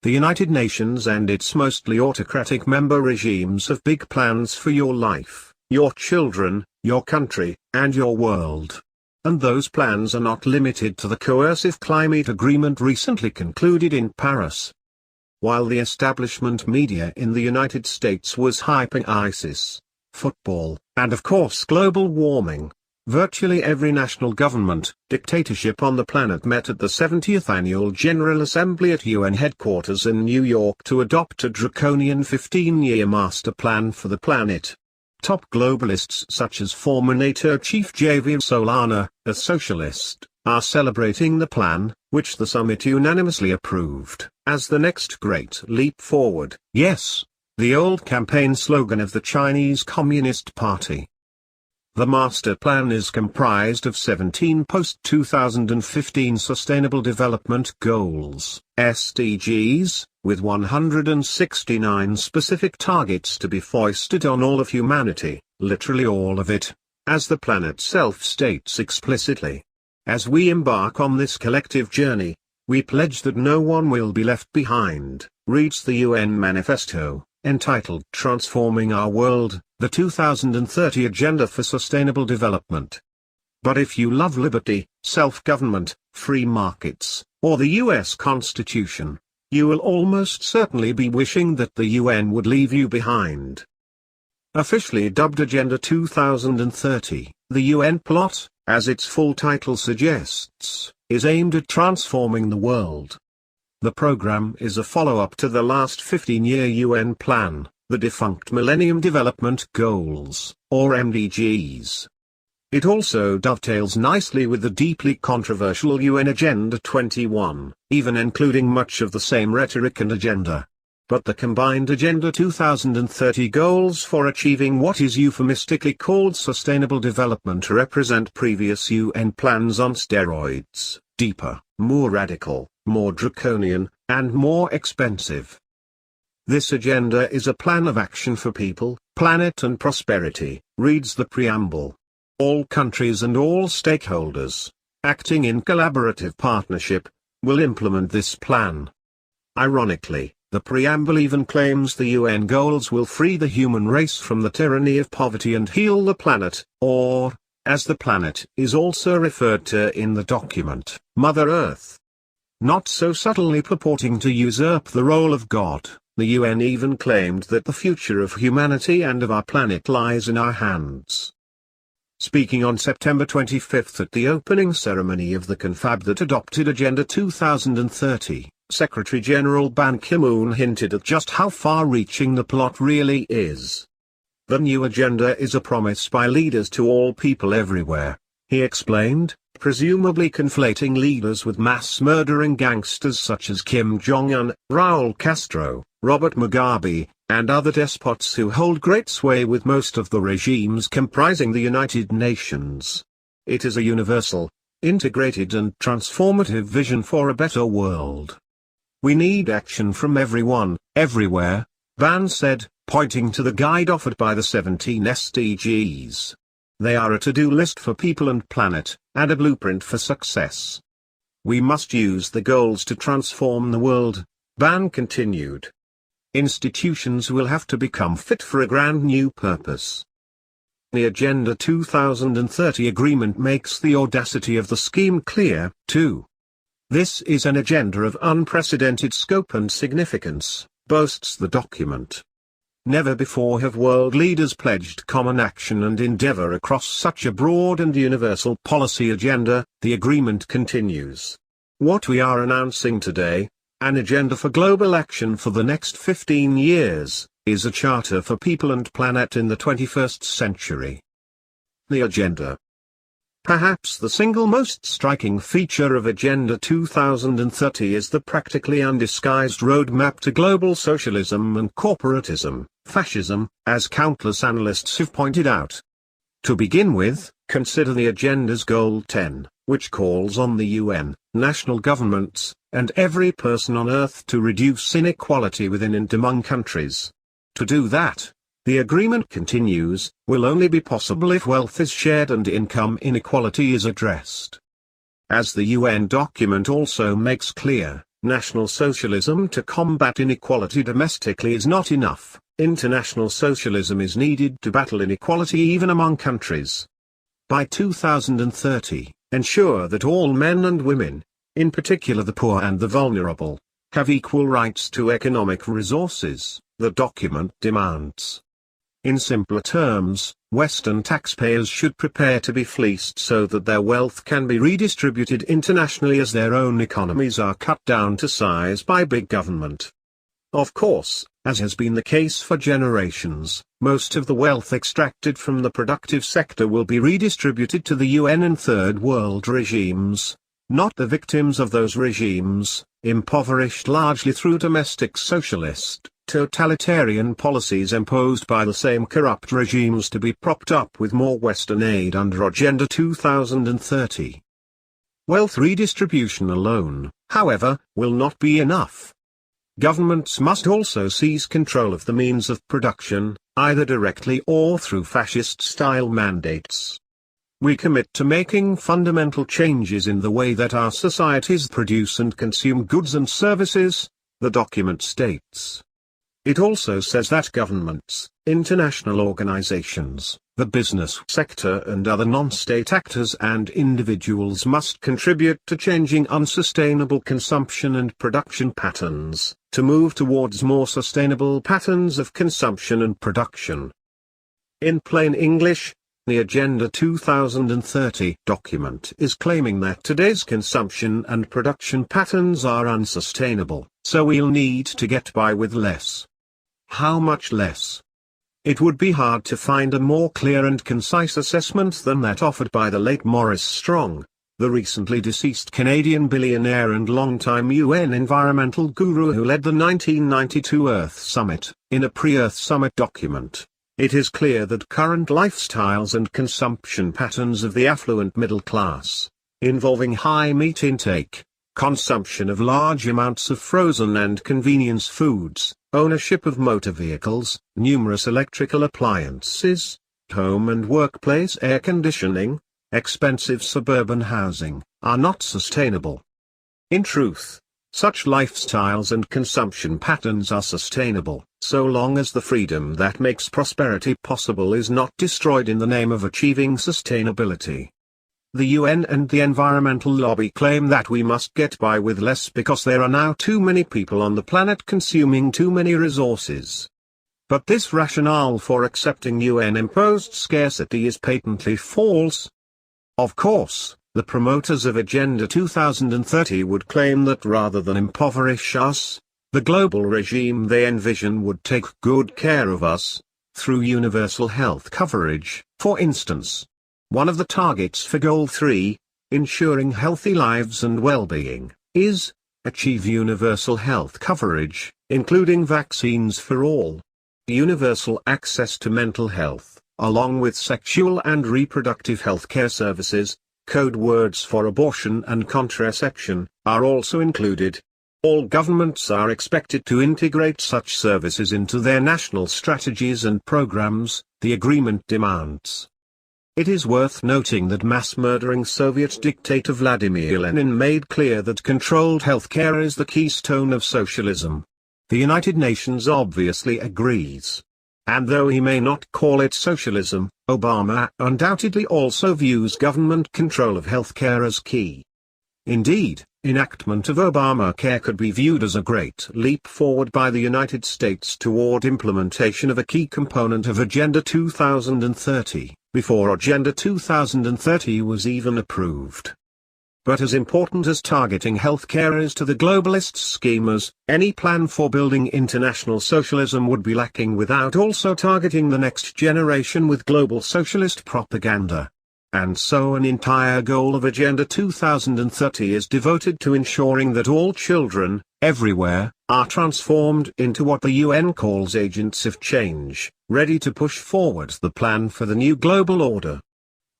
The United Nations and its mostly autocratic member regimes have big plans for your life, your children, your country, and your world. And those plans are not limited to the coercive climate agreement recently concluded in Paris. While the establishment media in the United States was hyping ISIS, football, and of course global warming, virtually every national government, dictatorship on the planet met at the 70th Annual General Assembly at UN headquarters in New York to adopt a draconian 15-year master plan for the planet. Top globalists such as former NATO chief Javier Solana, a socialist, are celebrating the plan, which the summit unanimously approved, as the next great leap forward. Yes, the old campaign slogan of the Chinese Communist Party. The master plan is comprised of 17 post-2015 Sustainable Development Goals, SDGs, with 169 specific targets to be foisted on all of humanity, literally all of it, as the plan itself states explicitly. As we embark on this collective journey, we pledge that no one will be left behind, reads the UN manifesto, entitled Transforming Our World, the 2030 Agenda for Sustainable Development. But if you love liberty, self-government, free markets, or the US Constitution, you will almost certainly be wishing that the UN would leave you behind. Officially dubbed Agenda 2030, the UN plot, as its full title suggests, is aimed at transforming the world. The program is a follow-up to the last 15-year UN plan, the defunct Millennium Development Goals, or MDGs. It also dovetails nicely with the deeply controversial UN Agenda 21, even including much of the same rhetoric and agenda. But the combined Agenda 2030 goals for achieving what is euphemistically called sustainable development represent previous UN plans on steroids, deeper, more radical, more draconian, and more expensive. This agenda is a plan of action for people, planet and prosperity, reads the preamble. All countries and all stakeholders, acting in collaborative partnership, will implement this plan. Ironically, the preamble even claims the UN goals will free the human race from the tyranny of poverty and heal the planet, or, as the planet is also referred to in the document, Mother Earth. Not so subtly purporting to usurp the role of God, the UN even claimed that the future of humanity and of our planet lies in our hands. Speaking on September 25 at the opening ceremony of the confab that adopted Agenda 2030, Secretary-General Ban Ki-moon hinted at just how far-reaching the plot really is. The new agenda is a promise by leaders to all people everywhere, he explained, presumably conflating leaders with mass-murdering gangsters such as Kim Jong-un, Raul Castro, Robert Mugabe, and other despots who hold great sway with most of the regimes comprising the United Nations. It is a universal, integrated and transformative vision for a better world. We need action from everyone, everywhere, Ban said, pointing to the guide offered by the 17 SDGs. They are a to-do list for people and planet, and a blueprint for success. We must use the goals to transform the world, Ban continued. Institutions will have to become fit for a grand new purpose. The Agenda 2030 agreement makes the audacity of the scheme clear, too. This is an agenda of unprecedented scope and significance, boasts the document. Never before have world leaders pledged common action and endeavor across such a broad and universal policy agenda, the agreement continues. What we are announcing today, an agenda for global action for the next 15 years, is a charter for people and planet in the 21st century. The agenda. Perhaps the single most striking feature of Agenda 2030 is the practically undisguised roadmap to global socialism and corporatism, fascism, as countless analysts have pointed out. To begin with, consider the agenda's Goal 10, which calls on the UN, national governments, and every person on Earth to reduce inequality within and among countries. To do that, the agreement continues, will only be possible if wealth is shared and income inequality is addressed. As the UN document also makes clear, National socialism to combat inequality domestically is not enough. International socialism is needed to battle inequality even among countries. By 2030, ensure that all men and women, in particular the poor and the vulnerable, have equal rights to economic resources, the document demands. In simpler terms, Western taxpayers should prepare to be fleeced so that their wealth can be redistributed internationally as their own economies are cut down to size by big government. Of course, as has been the case for generations, most of the wealth extracted from the productive sector will be redistributed to the UN and Third World regimes, not the victims of those regimes, impoverished largely through domestic socialist, totalitarian policies imposed by the same corrupt regimes to be propped up with more Western aid under Agenda 2030. Wealth redistribution alone, however, will not be enough. Governments must also seize control of the means of production, either directly or through fascist-style mandates. We commit to making fundamental changes in the way that our societies produce and consume goods and services, the document states. It also says that governments, international organizations, the business sector and other non-state actors and individuals must contribute to changing unsustainable consumption and production patterns, to move towards more sustainable patterns of consumption and production. In plain English, the Agenda 2030 document is claiming that today's consumption and production patterns are unsustainable, so we'll need to get by with less. How much less? It would be hard to find a more clear and concise assessment than that offered by the late Maurice Strong, the recently deceased Canadian billionaire and longtime UN environmental guru who led the 1992 Earth Summit. In a pre-Earth Summit document, it is clear that current lifestyles and consumption patterns of the affluent middle class, involving high meat intake, consumption of large amounts of frozen and convenience foods, ownership of motor vehicles, numerous electrical appliances, home and workplace air conditioning, expensive suburban housing, are not sustainable. In truth, such lifestyles and consumption patterns are sustainable, so long as the freedom that makes prosperity possible is not destroyed in the name of achieving sustainability. The UN and the environmental lobby claim that we must get by with less because there are now too many people on the planet consuming too many resources. But this rationale for accepting UN-imposed scarcity is patently false. Of course, the promoters of Agenda 2030 would claim that rather than impoverish us, the global regime they envision would take good care of us, through universal health coverage, for instance. One of the targets for Goal 3, ensuring healthy lives and well-being, is, achieve universal health coverage, including vaccines for all. Universal access to mental health, along with sexual and reproductive health care services, code words for abortion and contraception, are also included. All governments are expected to integrate such services into their national strategies and programs, the agreement demands. It is worth noting that mass-murdering Soviet dictator Vladimir Lenin made clear that controlled healthcare is the keystone of socialism. The United Nations obviously agrees. And though he may not call it socialism, Obama undoubtedly also views government control of healthcare as key. Indeed, enactment of Obamacare could be viewed as a great leap forward by the United States toward implementation of a key component of Agenda 2030. Before Agenda 2030 was even approved. But as important as targeting healthcare is to the globalist schemers, any plan for building international socialism would be lacking without also targeting the next generation with global socialist propaganda. And so an entire goal of Agenda 2030 is devoted to ensuring that all children, everywhere, are transformed into what the UN calls agents of change, ready to push forward the plan for the new global order.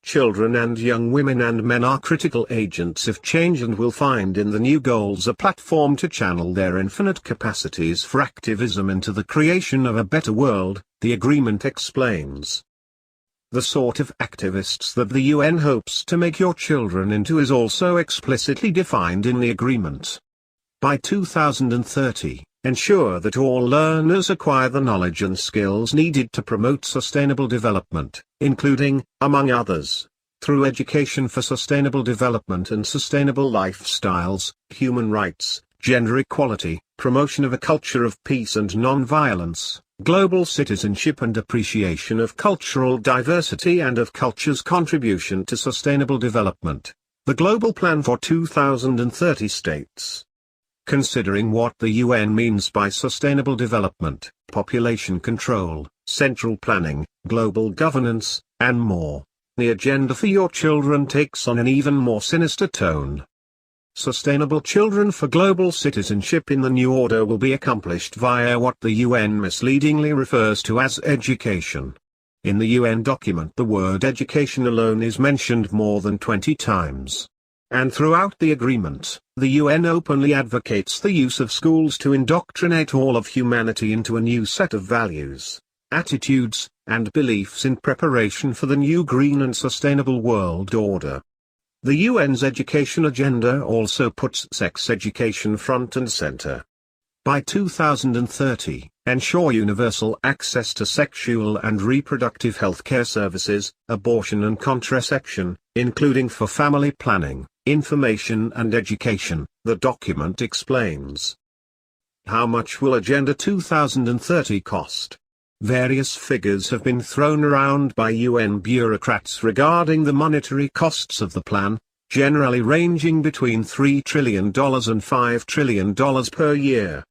Children and young women and men are critical agents of change and will find in the new goals a platform to channel their infinite capacities for activism into the creation of a better world, the agreement explains. The sort of activists that the UN hopes to make your children into is also explicitly defined in the agreement. By 2030, ensure that all learners acquire the knowledge and skills needed to promote sustainable development, including, among others, through education for sustainable development and sustainable lifestyles, human rights, gender equality, promotion of a culture of peace and non-violence, global citizenship and appreciation of cultural diversity and of culture's contribution to sustainable development. The Global Plan for 2030 states, considering what the UN means by sustainable development, population control, central planning, global governance, and more, the agenda for your children takes on an even more sinister tone. Sustainable children for global citizenship in the new order will be accomplished via what the UN misleadingly refers to as education. In the UN document the word education alone is mentioned more than 20 times. And throughout the agreement, the UN openly advocates the use of schools to indoctrinate all of humanity into a new set of values, attitudes, and beliefs in preparation for the new green and sustainable world order. The UN's education agenda also puts sex education front and center. By 2030, ensure universal access to sexual and reproductive health care services, abortion and contraception, including for family planning, information and education, the document explains. How much will Agenda 2030 cost? Various figures have been thrown around by UN bureaucrats regarding the monetary costs of the plan, generally ranging between $3 trillion and $5 trillion per year.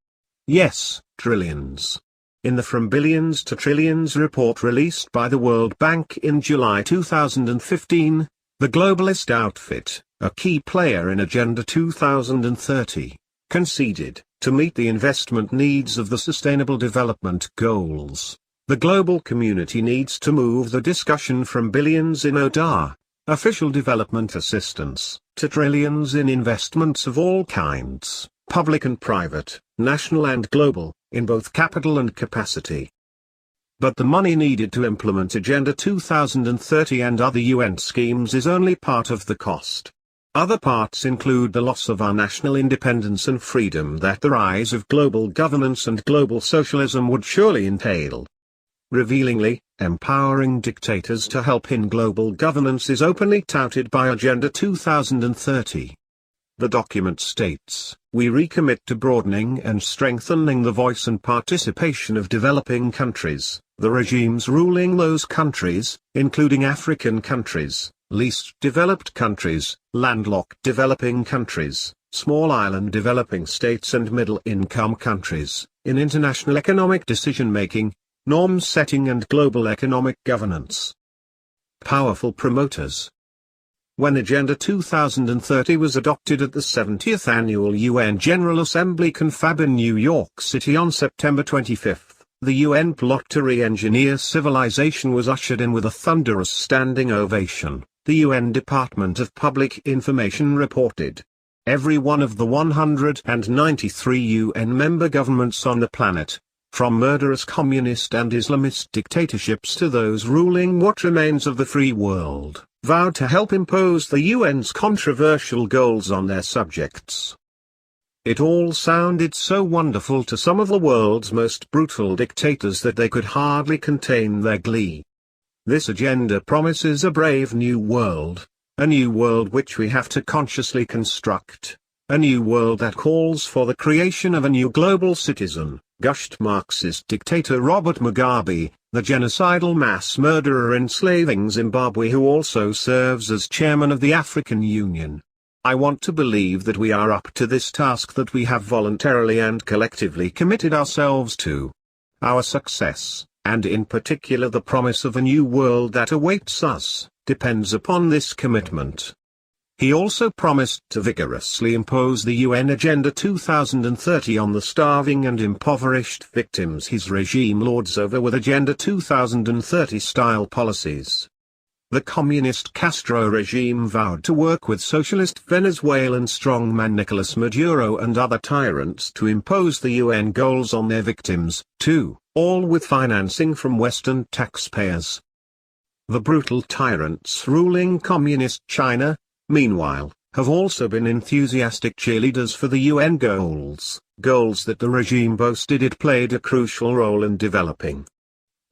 Yes, trillions. In the From Billions to Trillions report released by the World Bank in July 2015, the globalist outfit, a key player in Agenda 2030, conceded, to meet the investment needs of the Sustainable Development Goals, the global community needs to move the discussion from billions in ODA, official development assistance, to trillions in investments of all kinds, public and private, national and global, in both capital and capacity. But the money needed to implement Agenda 2030 and other UN schemes is only part of the cost. Other parts include the loss of our national independence and freedom that the rise of global governance and global socialism would surely entail. Revealingly, empowering dictators to help in global governance is openly touted by Agenda 2030. The document states, we recommit to broadening and strengthening the voice and participation of developing countries, the regimes ruling those countries, including African countries, least developed countries, landlocked developing countries, small island developing states and middle-income countries, in international economic decision-making, norm-setting and global economic governance. Powerful promoters. When Agenda 2030 was adopted at the 70th Annual UN General Assembly confab in New York City on September 25, the UN plot to re-engineer civilization was ushered in with a thunderous standing ovation, the UN Department of Public Information reported. Every one of the 193 UN member governments on the planet, from murderous communist and Islamist dictatorships to those ruling what remains of the free world, vowed to help impose the UN's controversial goals on their subjects. It all sounded so wonderful to some of the world's most brutal dictators that they could hardly contain their glee. This agenda promises a brave new world, a new world which we have to consciously construct, a new world that calls for the creation of a new global citizen, gushed Marxist dictator Robert Mugabe, the genocidal mass murderer enslaving Zimbabwe who also serves as chairman of the African Union. I want to believe that we are up to this task that we have voluntarily and collectively committed ourselves to. Our success, and in particular the promise of a new world that awaits us, depends upon this commitment. He also promised to vigorously impose the UN Agenda 2030 on the starving and impoverished victims his regime lords over with Agenda 2030-style policies. The communist Castro regime vowed to work with socialist Venezuelan strongman Nicolas Maduro and other tyrants to impose the UN goals on their victims, too, all with financing from Western taxpayers. The brutal tyrants ruling communist China, meanwhile, have also been enthusiastic cheerleaders for the UN goals that the regime boasted it played a crucial role in developing.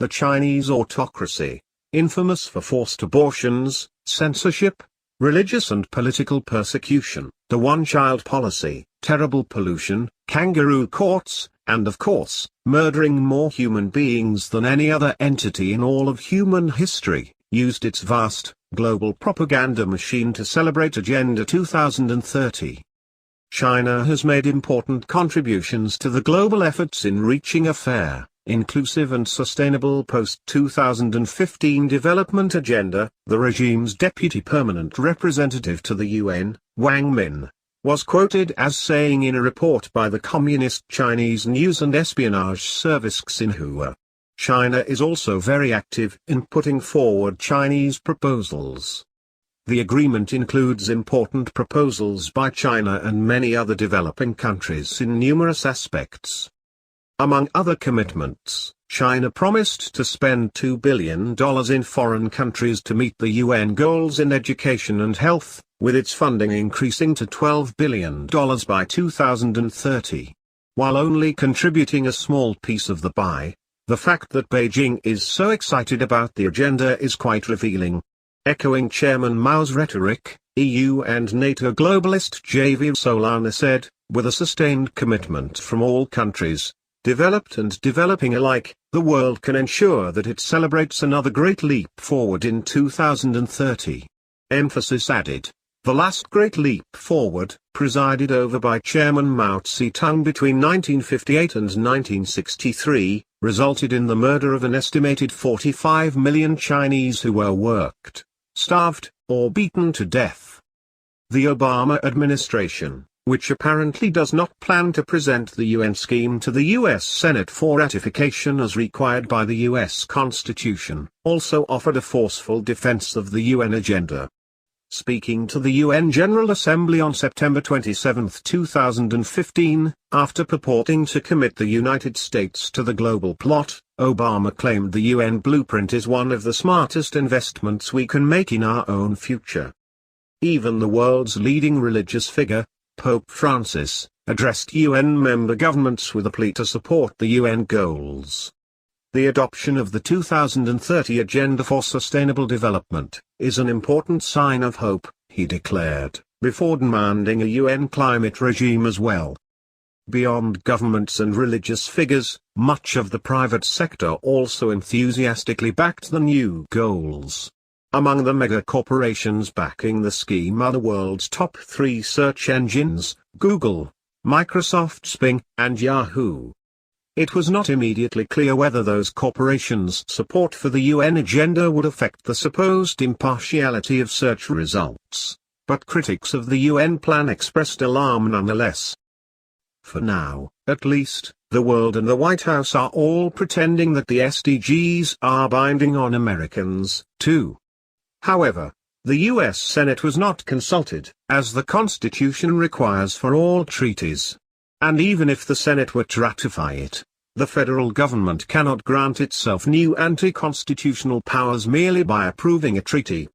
The Chinese autocracy, infamous for forced abortions, censorship, religious and political persecution, the one-child policy, terrible pollution, kangaroo courts, and of course, murdering more human beings than any other entity in all of human history, used its vast, global propaganda machine to celebrate Agenda 2030. China has made important contributions to the global efforts in reaching a fair, inclusive and sustainable post-2015 development agenda. The regime's deputy permanent representative to the UN, Wang Min, was quoted as saying in a report by the Communist Chinese news and espionage service Xinhua, China is also very active in putting forward Chinese proposals. The agreement includes important proposals by China and many other developing countries in numerous aspects. Among other commitments, China promised to spend $2 billion in foreign countries to meet the UN goals in education and health, with its funding increasing to $12 billion by 2030. While only contributing a small piece of the pie, the fact that Beijing is so excited about the agenda is quite revealing. Echoing Chairman Mao's rhetoric, EU and NATO globalist Javier Solana said, with a sustained commitment from all countries, developed and developing alike, the world can ensure that it celebrates another great leap forward in 2030. Emphasis added. The last great leap forward, presided over by Chairman Mao Zedong between 1958 and 1963, resulted in the murder of an estimated 45 million Chinese who were worked, starved, or beaten to death. The Obama administration, which apparently does not plan to present the UN scheme to the US Senate for ratification as required by the US Constitution, also offered a forceful defense of the UN agenda. Speaking to the UN General Assembly on September 27, 2015, after purporting to commit the United States to the global plot, Obama claimed the UN blueprint is one of the smartest investments we can make in our own future. Even the world's leading religious figure, Pope Francis, addressed UN member governments with a plea to support the UN goals. The adoption of the 2030 Agenda for Sustainable Development is an important sign of hope, he declared, before demanding a UN climate regime as well. Beyond governments and religious figures, much of the private sector also enthusiastically backed the new goals. Among the mega corporations backing the scheme are the world's top 3 search engines, Google, Microsoft's Bing, and Yahoo. It was not immediately clear whether those corporations' support for the UN agenda would affect the supposed impartiality of search results, but critics of the UN plan expressed alarm nonetheless. For now, at least, the world and the White House are all pretending that the SDGs are binding on Americans, too. However, the US Senate was not consulted, as the Constitution requires for all treaties. And even if the Senate were to ratify it, the federal government cannot grant itself new anti-constitutional powers merely by approving a treaty.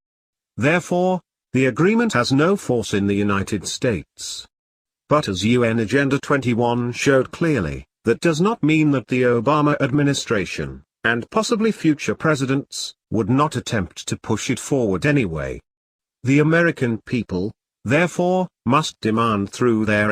Therefore, the agreement has no force in the United States. But as UN Agenda 21 showed clearly, that does not mean that the Obama administration, and possibly future presidents, would not attempt to push it forward anyway. The American people, therefore, must demand through their